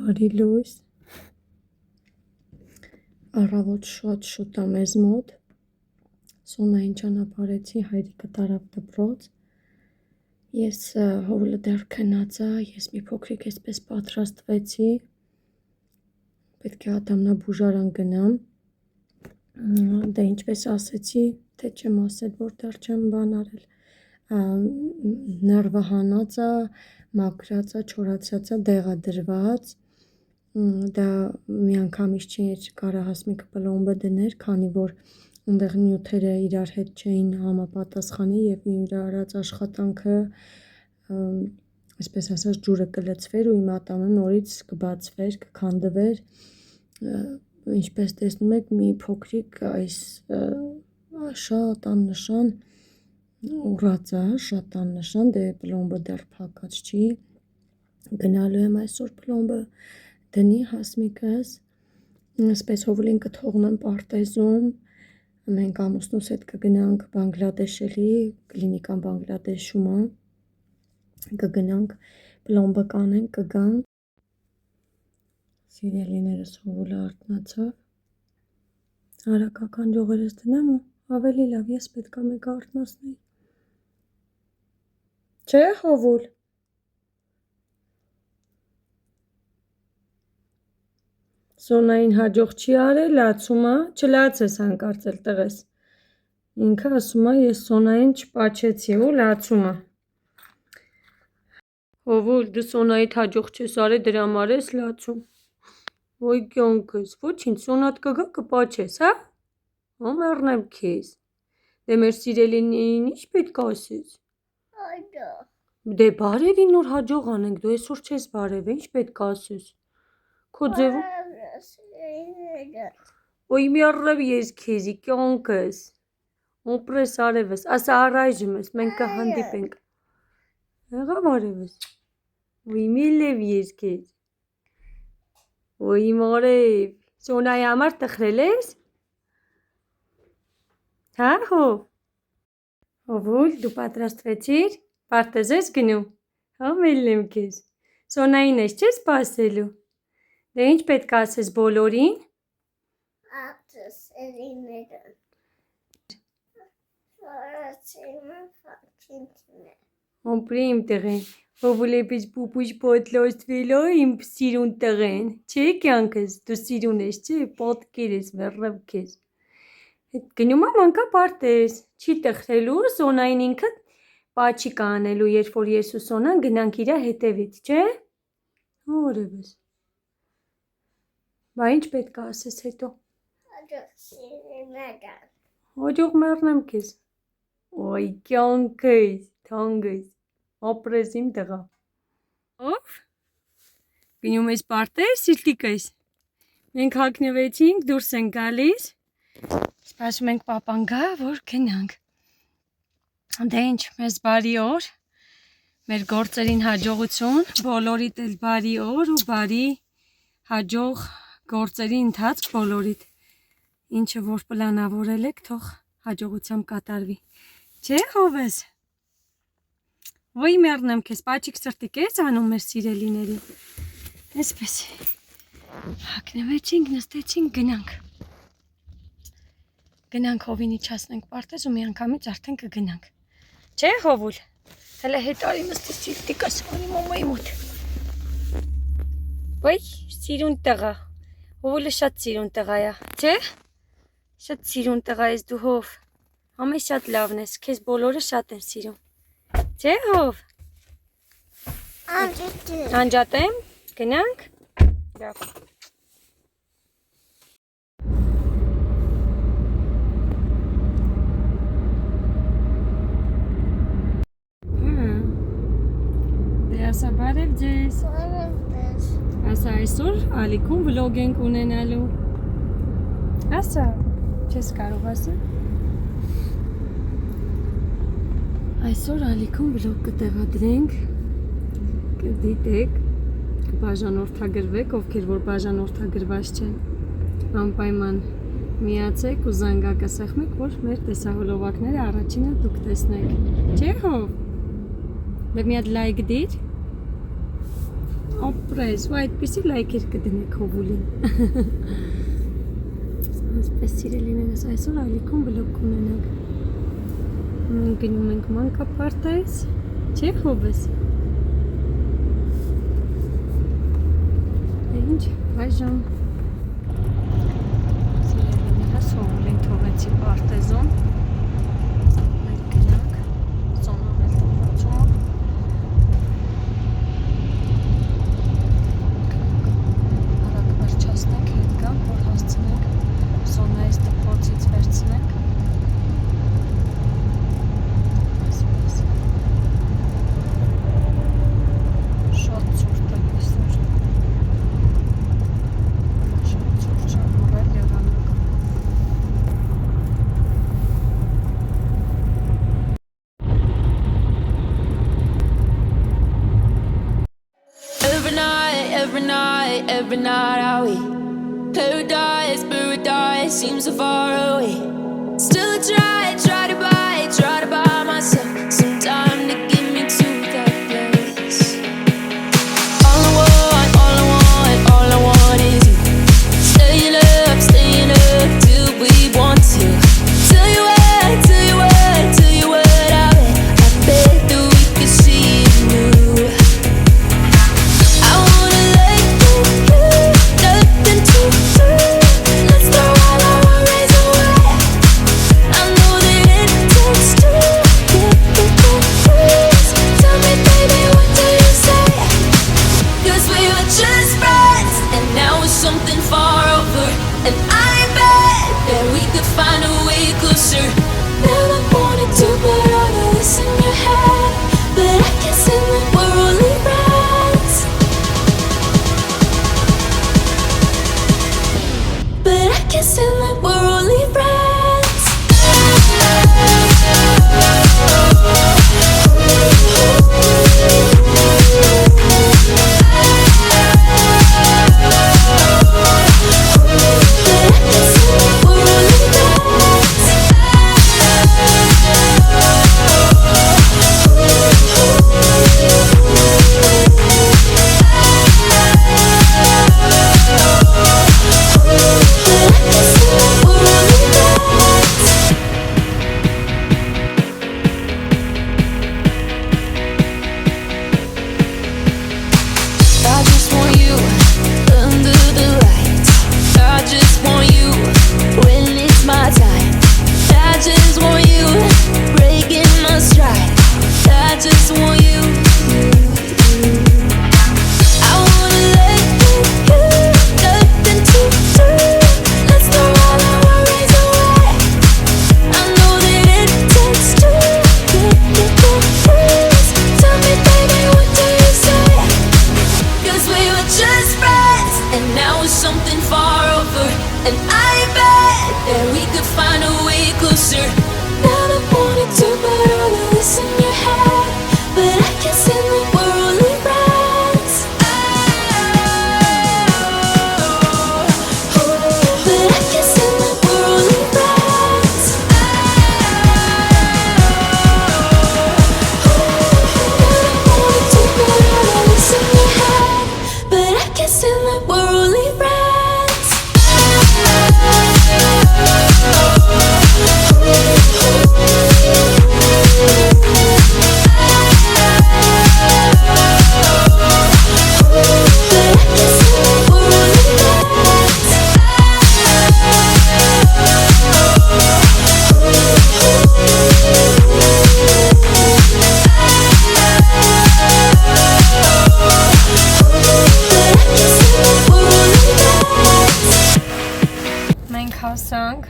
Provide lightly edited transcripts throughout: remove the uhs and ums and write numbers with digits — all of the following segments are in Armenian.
Բարի լույս, առավոտ շատ շուտ է մեզ մոտ, Սոնային ճանապարհեցի, հայրիկը տարավ դպրոց, ես հովլը դեռ քնած է, ես մի փոքրիկ այսպես պատրաստվեցի, պետք է ատամնաբուժարան գնամ, դե ինչպես ասեցի, թե չեմ ասել, որ դեռ չեմ բան արել, նեռվը հանած է, մաքրած է, չորացած է, դեղադրված, դա միանգամից չէր կարա Հասմիկը պլոմբը դներ, քանի որ այնտեղ նյութերը իրար հետ չէին համապատասխանի եւ իր արած աշխատանքը այսպես ասած ջուրը կլցվեր ու իմ ատամը նորից կբացվեր, կքանդվեր, ինչպես տեսնում եք մի փոքրիկ այս շատ աննշան ուռած է, շատ աննշան, դե պլոմբը դեռ փակած չի, գնալու եմ այսօր պլոմբը դնի Հասմիկս, այսպես հովլին կթողնեմ պարտեզում, մենք ամուսնուս հետ կգնանք Բանգլադեշ էլի, կլինիկան Բանգլադեշում է, կգնանք պլոմբը կանենք, կգանք, սիրելիներս հովլը արթնացավ, հարակական ջողերս դնեմ ու ավելի լավ, ես պետք է մեկ արթնացնեի, չէ հովուլ, Սոնային հաջող չի արել, լացում է, չլացես հանկարծել տղես, ինքը ասում է ես Սոնային չպաչեցի ու լացում է, հովուլ դու Սոնայիդ հաջող չես արել դրա համար ես լացում, ոյ կյանքս, ոչինչ Սոնատ կգա կպաչես, հա, հա մեռնեմ քեզ, դե մեր սիրելիներին ինչ պետք է ասես, դե բարևի նոր հաջող անենք, դու այսօր չես բարևի, ինչ պետք է ասես, քո ձևը Ոյ մեռնեմ ես քեզի կյանքս, օպրես արևս, ասա առայժմ ես, մենք կհանդիպենք, եղա բարևս, ոյ միլև ես քեզ, ոյ մորև, Սոնայի համար տխրել ես, հա հով, հովուլ դու պատրաստվեցիր, պարտեզ ես գնում, հա մելնեմ քեզ, Սոնային ես չես սպասելու, դե ինչ պետք է ասես բոլորին, Օպրի իմ տղեն, հովուլ էպես պուպուշ պատլաստվելա իմ սիրուն տղեն, չէ կյանքս, դու սիրուն ես, չէ, պատկեր ես, մեռնեմ քեզ, գնում եմ անկա պարտեզ, չի տխրելու, Սոնային ինքը պաչի կանելու, երբ որ ես ու Սոնան գնանք իրա հետևից, չէ, որևս, բա ինչ պետք է ասես հետո, հաջող մեռնեմ քեզ, ոյ կյանքս, թանկս, ապրես իմ տղա, ով, գնում ես պարտեզ, սիրտիկս, մենք հագնվեցինք, դուրս ենք գալիս, սպասում ենք պապան գա, որ գնանք, դե ինչ, մեզ բարի օր, մեր գործերին հաջողություն, բոլորիդ էլ բարի օր ու բարի հաջող գործերի ընթացք բոլորիդ, ինչը որ պլանավորել եք, թող հաջողությամբ կատարվի, չէ հովես, ոյ մեռնեմ քեզ, պաչիկ սրտիկ ես անում մեր սիրելիներին, այսպես, հագնվեցինք, նստեցինք, գնանք հովին իջացնենք պարտեզ ու մի անգամից արդեն կգնանք, չէ հովուլ, հələ հետ արի նստի սիրտիկս, արի մոմայի մոտ, ոյ սիրուն տղա, հովուլը շատ սիրուն տղա է, չէ, շատ սիրուն տղա ես դու հով, ամեն շատ լավն ես, քեզ բոլորը շատ են սիրում, չէ հով, անջատեմ, գնանք, լավ, դե ասա բարև ձեզ, ասա այսօր ալիքում վլոգ ենք ունենալու, ասա, չես կարող ասել, այսօր ալիքում վլոգ կտեղադրենք, կդիտեք, կբաժանորդագրվեք, ովքեր որ բաժանորդագրված չեն, անպայման միացեք ու զանգակը սեղմեք, որ մեր տեսահոլովակները առաջինը դուք տեսնեք, չէ հով, դե մի հատ լայք դիր, ապրես, ու այդպիսի լայքեր կդնեք հովուլին։ Ասպես սիրելիներս, այսօր ալիքում բլոգ կունենանք։ Մենք գնում ենք մանկապարտեզ, չէ հովես։ Ինչ, այժմ սիրելիներս հովուլին թողեցի պարտեզում։ Մենք գնանք զոնանել դպրոցում։ Արագ վերջացնենք, հետ գանք, որ հասցնենք զոնայից դպրոցից վերցնենք։ Այսպես։ Շատ ցուրտ է այսօր։ Շատ ցուրտ, շատ ուղղել եղանակ։ Every night are we paradise seems so far away. Still I try to buy myself some time to get me to that place. All I want is you. Staying up till we want to. Tell you what, I bet that we could see it new. I wanna let you, nothing to do. Let's throw all our worries away. I know that it takes two to get through this. Tell me, baby, what do you say? 'Cause we were just friends, and now it's something far over. And I bet that we could find a way closer. Never wanted to put all of this in your head, but I guess in the we're only friends. But I guess in that we're only friends. I just want you under the lights. I just want you when it's my time. I just want you breaking my stride. I just want you. I wanna let you, nothing to do. Let's throw all our worries away. I know that it takes two to get through this. Tell me, baby, what do you say? 'Cause we were just friends, and now it's something far over. And I bet that we could find a way closer. Never wanted to put all of this in your head, but I guess in the we're only friends. But I guess in the we're only friends. Never wanted to put all of this in your head, but I guess in the we're only friends. Մենք հասանք։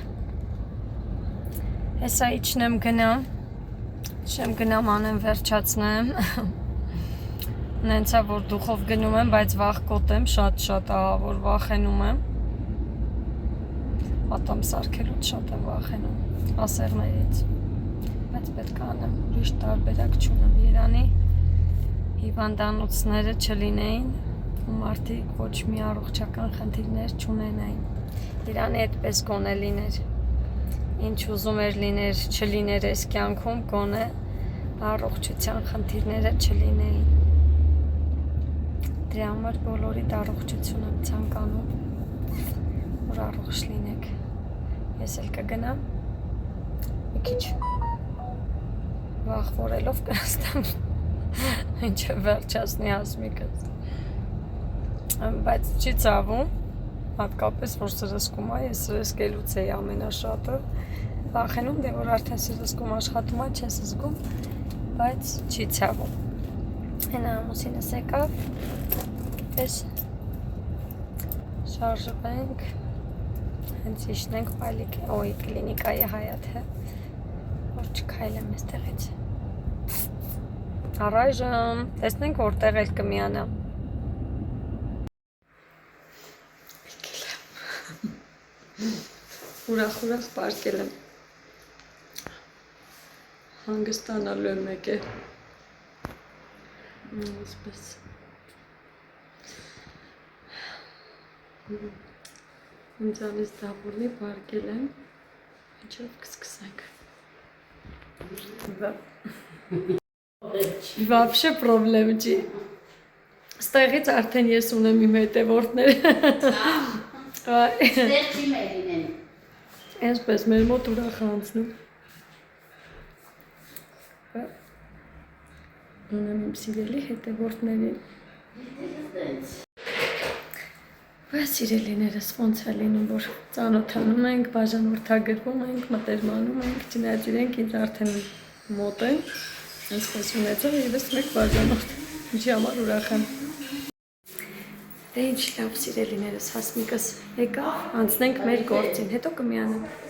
Հեսա իջնեմ գնամ անեմ վերջացնեմ։ Նենցա որ դուխով գնում եմ, բայց վախկոտ եմ, շատ որ վախենում եմ։ Պատամ սարքելուց շատ եմ վախենում ասեղներից։ Բայց պետք է անեմ, ուրիշ տարբերակ չունեմ Երանի հիվանդանոցները չլինեին ու մարդիկ ոչ մի առողջական խնդիրներ չունենային։ Իրանի այդպես գոնե լիներ։ Ինչ ուզում էր լիներ, չլիներ այս կյանքում, գոնե առողջության խնդիրները չլինեին։ Դրա համար բոլորի առողջություն եմ ցանկանում, որ առողջ լինեք։ Ես էլ կգնամ մի քիչ վախվորելով կստամ ինչը վերջացնի Հասմիկս, բայց չի ցավում, հատկապես որ սրսկում է, ես սրսկելուց էի ամենաշատը վախենում, դե որ արդեն սրսկում աշխատում է, չես զգում, բայց չի ցավում։ Հենա ամուսինս եկավ, պես շարժվենք, հենց իշնենք կլինիկայի Հայաթը, որ չքայլեմ այստեղից։ Առայժմ տեսնենք որտեղ էլ կմիանա։ Ուրախ պարկել եմ։ Հանգստանալու եմ եկել։ Այսպես։ Ինձանից դավորնի պարկել եմ, ինչով կսկսենք։ Вообще պրոբլեմ չի։ Ստեղից արդեն ես ունեմ իմ հետևորդներ։ Ստեղ չի մեր լինեն։ Այսպես մեր մոտ ուրախ է անցնում։ Ունեմ իմ սիրելի հետևորդներին։ Բայց սիրելիներս ոնց է լինում, որ ծանոթանում ենք, բաժանորդագրվում ենք, մտերմանում ենք, չնայած իրենք ինձ արդեն մոտ են, այսպես ունեցավ եւս մեկ բաժանորդ, ինչի համար ուրախ եմ։ Դե ինչ լավ սիրելիներս, Հասմիկս եկավ, անցնենք մեր գործին, հետո կմիանանք։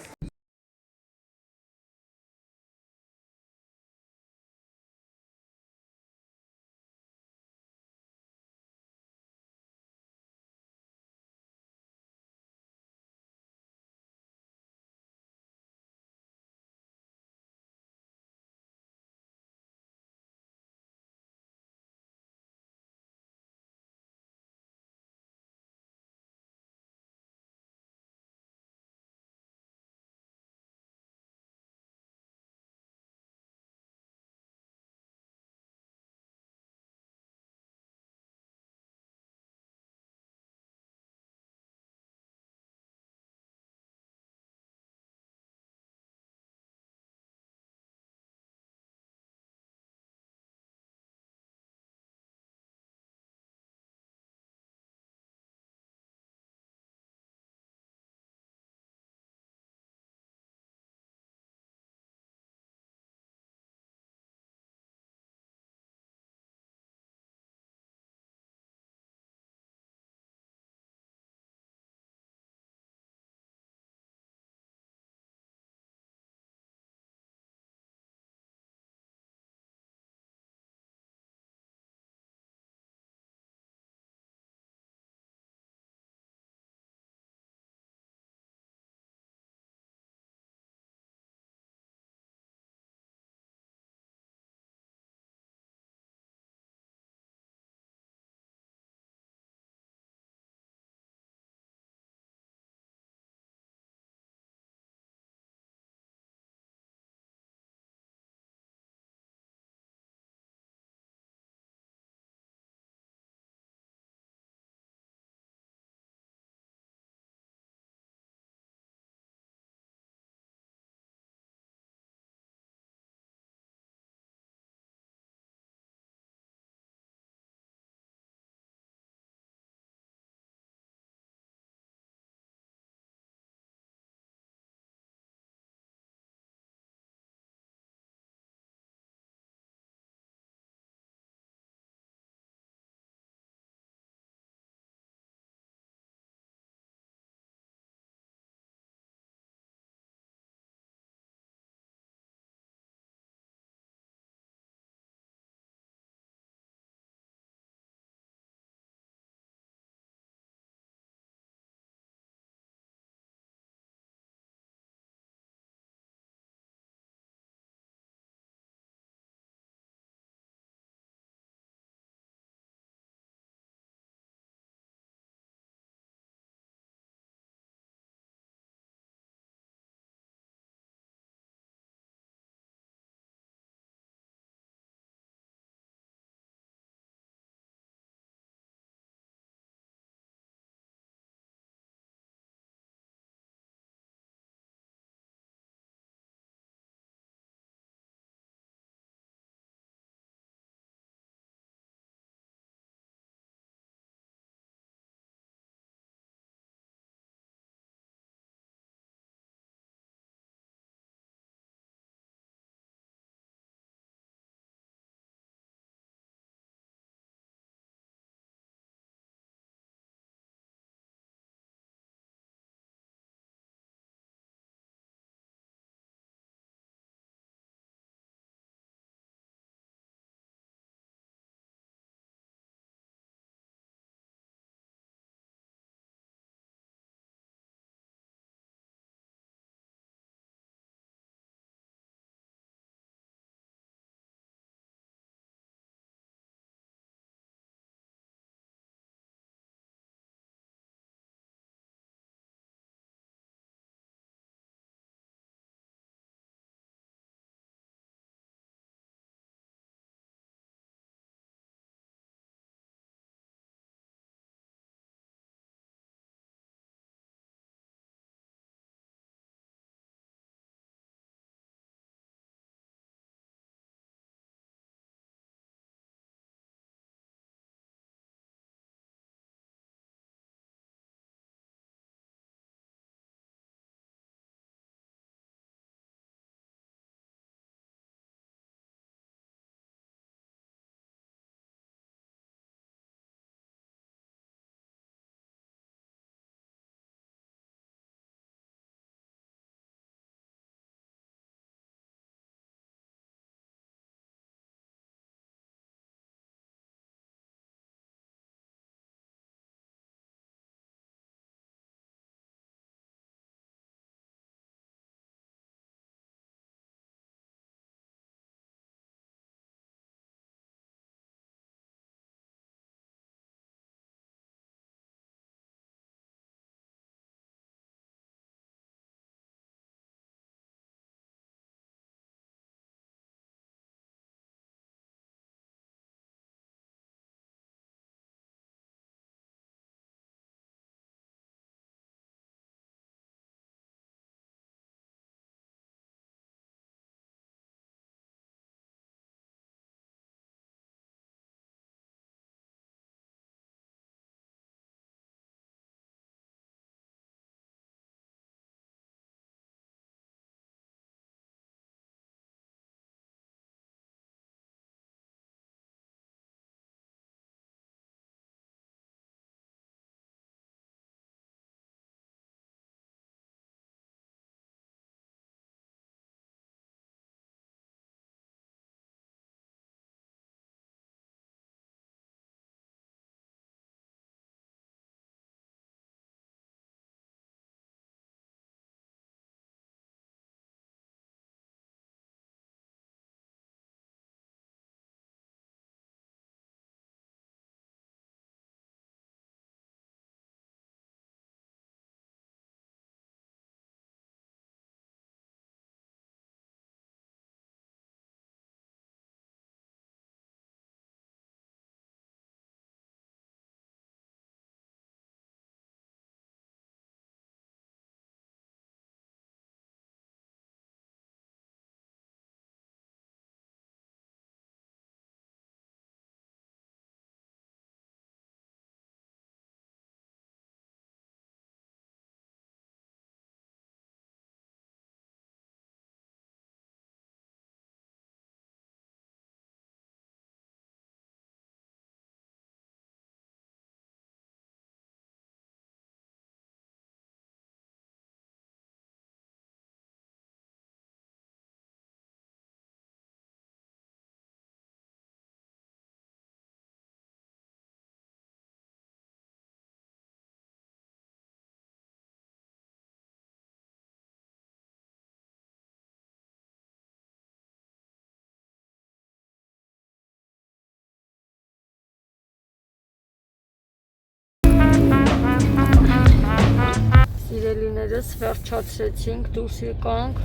սիրելիներս, վերջացրեցինք, դուրս եկանք։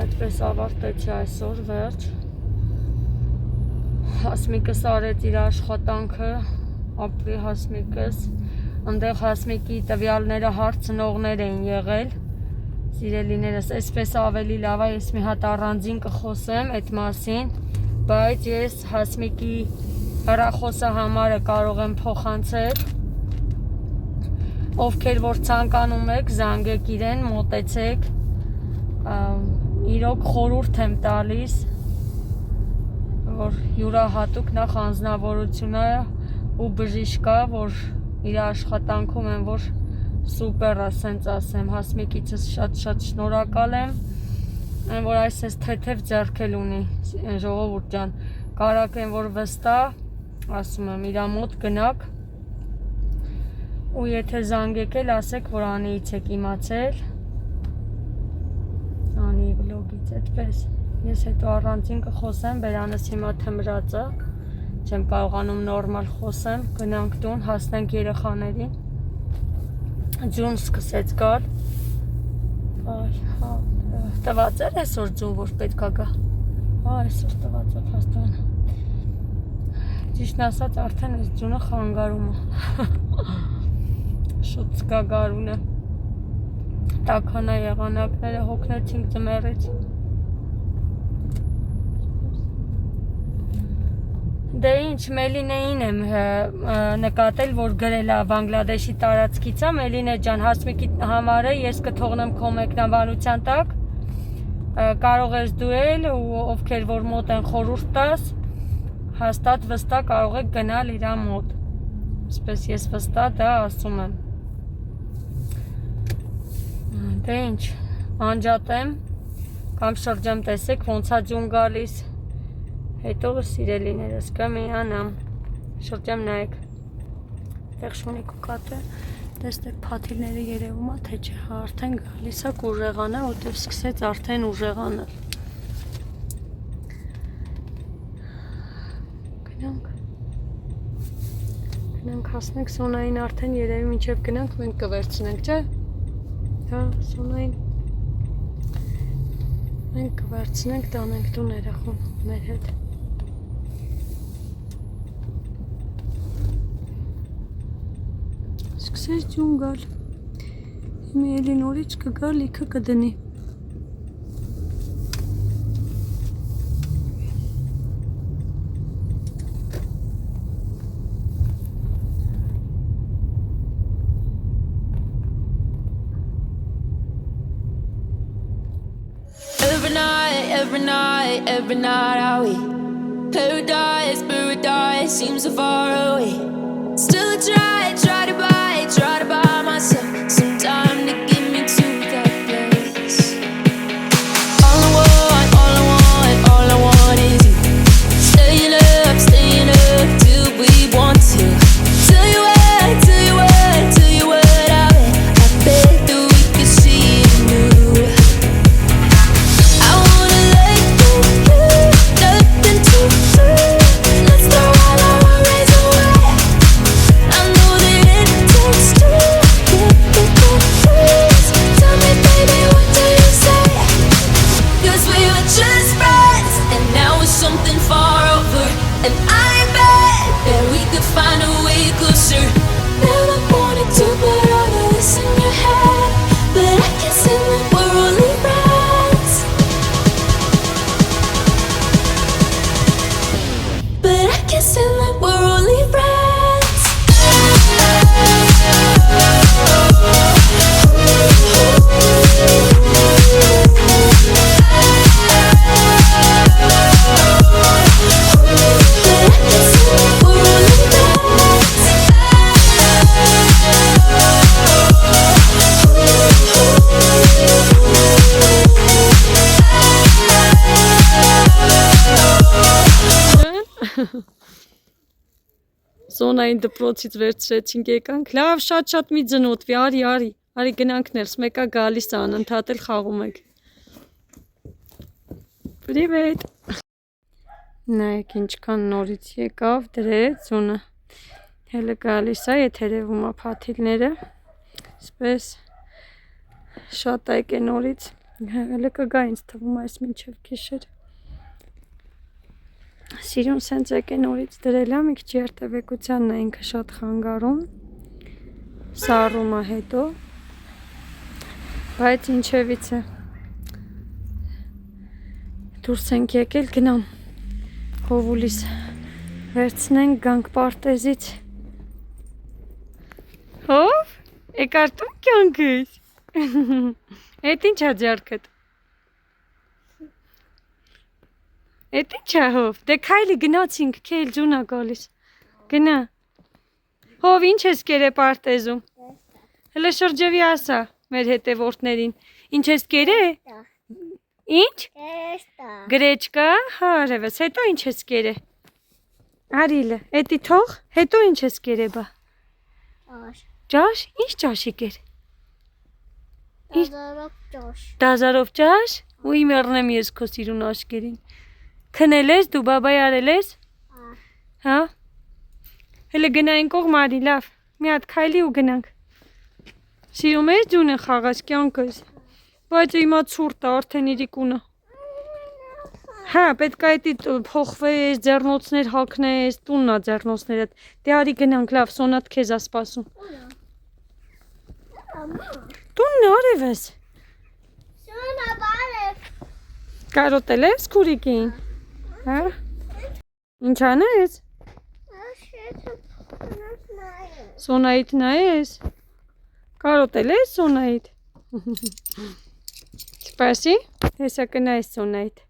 Այդպես ավարտեցի այսօր, վերջ։ Հասմիկս արեց իր աշխատանքը, ապրի Հասմիկս, ընդեղ Հասմիկի տվյալները հարցնողներ էին եղել, սիրելիներս, այսպես ավելի լավ է, ես մի հատ առանձին կխոսեմ այդ մասին, բայց ես Հասմիկի հեռախոսը համարը կարող եմ փոխանցել, ովքեր որ ցանկանում եք, զանգեք իրեն, մոտեցեք, իրոք խորհուրդ եմ տալիս, որ յուրահատուկ նախ անձնավորությունը ու բժիշկա, որ իր աշխատանքում են, որ սուպեր է, սենց ասեմ, Հասմիկիցս շատ շնորհակալ եմ, որ այս թեթև ձեռքել ունի, ժողովուրդ ջան, կարակ են, որ վստահ, ասում եմ, իրա մոտ գնաք, ու եթե զանգեք էլ, ասեք, որ Անիից եք իմացել, Անի վլոգից, այդպես, ես հետո առանձին կխոսեմ, բերանս հիմա թմրած է, չեմ կարողանում նորմալ խոսեմ, գնանք տուն, հասնենք երեխաներին, ձյուն սկսեց գալ, տված էր այսօր ձյուն, որ պետք է գա, այսօր տված է փաստորեն, ճիշտն ասած արդեն այս ձյունը խանգարում է, շուտ զգագարուն է, տաքանա եղանակները հոգնեցինք ձմեռից, դե ինչ, Մելինեին եմ նկատել, որ գրել է Բանգլադեշի տարածքից է, Մելինե ջան, Հասմիկի համարը ես կթողնեմ քո մեկնաբանության տակ, կարող ես դու էլ ու ովքեր որ մոտ են խորհուրդ տաս, հաստատ վստահ կարող եք գնալ իրա մոտ, այսպես ես վստահ դա ասում եմ, դե ինչ, անջատեմ, կամ շրջեմ տեսեք ոնց է ձյուն գալիս, հետո սիրելիներս կմիանամ, շրջեմ նայեք, տեղ շունիկ ու կատը, տեսնեք փաթիլները երևում է, թե չէ, արդեն գալիս է կուժեղանա, որտև սկսեց արդեն ուժեղանել, գնանք հասնենք Սոնային արդեն երևի մինչև գնանք մենք կվերցնենք, չէ, հա, Սոնային մենք կվերցնենք, տանենք տուն երախուն մեր հետ, սկսեց ձյուն գալ, հիմի էլի նորից կգա, լիքը կդնի, Every night are we paradise seems so far away. Still I try to buy myself some time to get me to that place. All I want is you. Staying up till we want to. Tell you what I bet that we could see it new. I wanna let go, nothing to do. Let's throw all our worries away. I know that it takes two to get the truth. Tell me, baby, what do you say? 'Cause we were just friends, and now it's something far over. And I bet that we could find a way closer. Never wanted to put all of this in your head, but I can see that we're only friends. But I can see that we're only friends. Սոնային դպրոցից վերցրեցինք եկանք, լավ շատ մի ձնոտվի, արի գնանք ներս, մեկա գալիս է անընդհատ էլ խաղում եք, Պրիվետ, նայեք ինչքան նորից եկավ, դրեց ձյունը, հելը գալիս է, եթերևում է փաթիլները, Սպես շատ այկ է նորից, հələ կգա ինձ թվում այս մինչև գիշեր։ Սիրուն սենց այկ է նորից դրել է, մի քիչ երթևեկությանն է ինքը շատ խանգարում, սառում է հետո, բայց ինչևից է։ Դուրս ենք եկել, գնամ հովուլիս վերցնենք, գանք պարտեզից։ Հով, եկար տուն կյանքս։ Էդ ինչ է ձեռքդ։ Էդ ինչ է հով, դե քայլի գնացինք, քեյլ ձուն է գալիս, գնա։ Հով ինչ ես կերե պարտեզում։ Հլը շրջևի ասա մեր հետևորդներին, ինչ ես կերե։ Ինչ։ Գրեչկա, հարևս, հետո ինչ ես կերե։ Արիլը, էդի թող, հետո ինչ ես կերե բա։ Ճաշ, ինչ ճաշիկ էր։ Դազարով ճաշ։ Դազարով ճաշ, ու մեռնեմ ես քո սիրուն աշկերին։ Քնել ես, դու բաբայ արել ես։ Հա։ Հələ գնային կողմարի, լավ։ Մի հատ քայլի ու գնանք։ Սիրում ես ջունը խաղաս կյանքս։ Բայց հիմա ցուրտ է արդեն իրիկունը։ Հա, պետք է էդի փոխվես, ձեռնոցներ հագնես, տունն է ձեռնոցներդ։ Դե արի գնանք, լավ, Սոնատ քեզ է սպասում։ Տունն է արևս։ Սոնա բարև։ Կարոտել ես քուրիկին։ Հա։ Ինչ անես։ Սոնայիդ նայես։ Կարոտել ես Սոնայիդ։ Սպասի, հեսա կնայես Սոնայիդ։